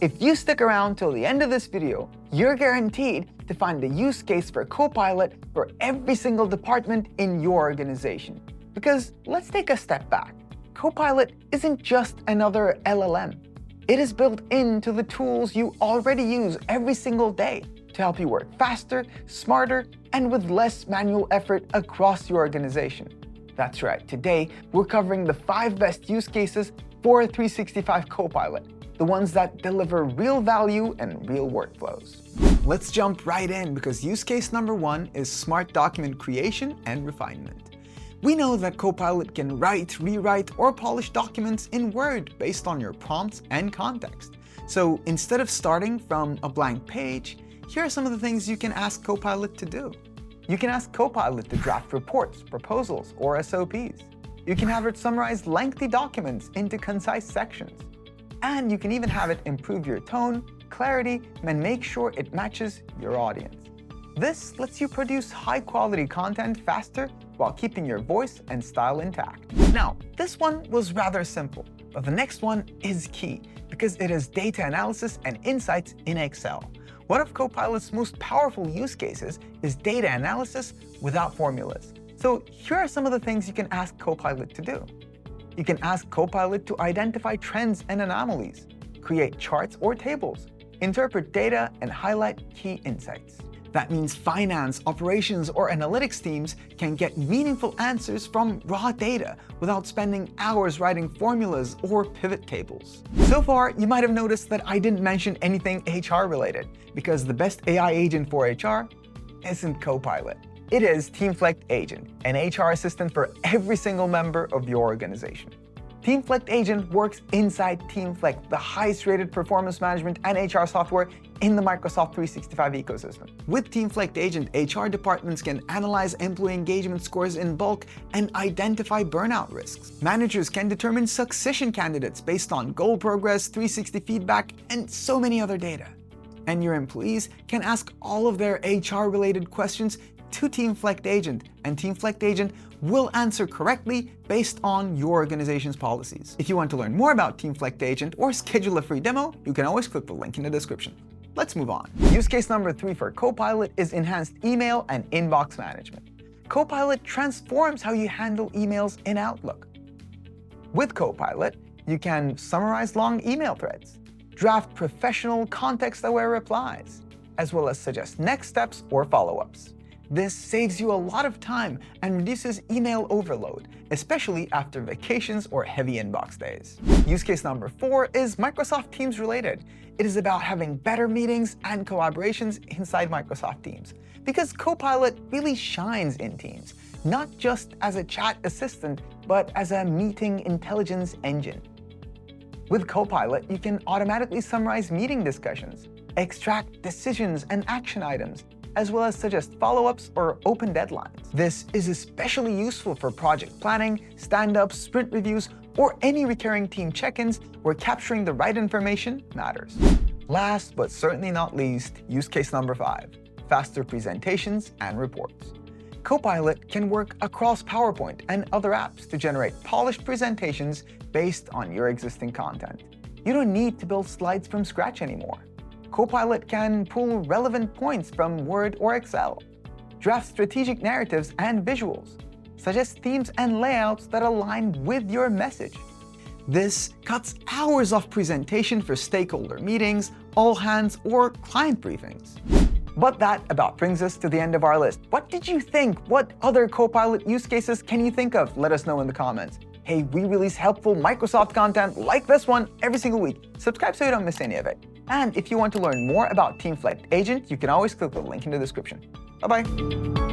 If you stick around till the end of this video, you're guaranteed to find the use case for Copilot for every single department in your organization. Because let's take a step back. Copilot isn't just another LLM. It is built into the tools you already use every single day to help you work faster, smarter, and with less manual effort across your organization. That's right, today we're covering the 5 best use cases for 365 Copilot, the ones that deliver real value and real workflows. Let's jump right in because use case number 1 is smart document creation and refinement. We know that Copilot can write, rewrite, or polish documents in Word based on your prompts and context. So instead of starting from a blank page, here are some of the things you can ask Copilot to do. You can ask Copilot to draft reports, proposals, or SOPs. You can have it summarize lengthy documents into concise sections. And you can even have it improve your tone, clarity, and make sure it matches your audience. This lets you produce high-quality content faster while keeping your voice and style intact. Now, this one was rather simple, but the next one is key because it is data analysis and insights in Excel. One of Copilot's most powerful use cases is data analysis without formulas. So here are some of the things you can ask Copilot to do. You can ask Copilot to identify trends and anomalies, create charts or tables, interpret data, and highlight key insights. That means finance, operations, or analytics teams can get meaningful answers from raw data without spending hours writing formulas or pivot tables. So far, you might have noticed that I didn't mention anything HR related, because the best AI agent for HR isn't Copilot. It is Teamflect Agent, an HR assistant for every single member of your organization. Teamflect Agent works inside Teamflect, the highest rated performance management and HR software in the Microsoft 365 ecosystem. With Teamflect Agent, HR departments can analyze employee engagement scores in bulk and identify burnout risks. Managers can determine succession candidates based on goal progress, 360 feedback, and so many other data. And your employees can ask all of their HR-related questions to Teamflect Agent, and Teamflect Agent will answer correctly based on your organization's policies. If you want to learn more about Teamflect Agent or schedule a free demo, you can always click the link in the description. Let's move on. Use case number 3 for Copilot is enhanced email and inbox management. Copilot transforms how you handle emails in Outlook. With Copilot, you can summarize long email threads, draft professional, context-aware replies, as well as suggest next steps or follow-ups. This saves you a lot of time and reduces email overload, especially after vacations or heavy inbox days. Use case number 4 is Microsoft Teams related. It is about having better meetings and collaborations inside Microsoft Teams, because Copilot really shines in Teams, not just as a chat assistant, but as a meeting intelligence engine. With Copilot, you can automatically summarize meeting discussions, extract decisions and action items, as well as suggest follow-ups or open deadlines. This is especially useful for project planning, stand-ups, sprint reviews, or any recurring team check-ins where capturing the right information matters. Last but certainly not least, use case number 5, faster presentations and reports. Copilot can work across PowerPoint and other apps to generate polished presentations based on your existing content. You don't need to build slides from scratch anymore. Copilot can pull relevant points from Word or Excel, draft strategic narratives and visuals, suggest themes and layouts that align with your message. This cuts hours of presentation for stakeholder meetings, all hands, or client briefings. But that about brings us to the end of our list. What did you think? What other Copilot use cases can you think of? Let us know in the comments. Hey, we release helpful Microsoft content like this one every single week. Subscribe so you don't miss any of it. And if you want to learn more about Teamflect Agent, you can always click the link in the description. Bye-bye.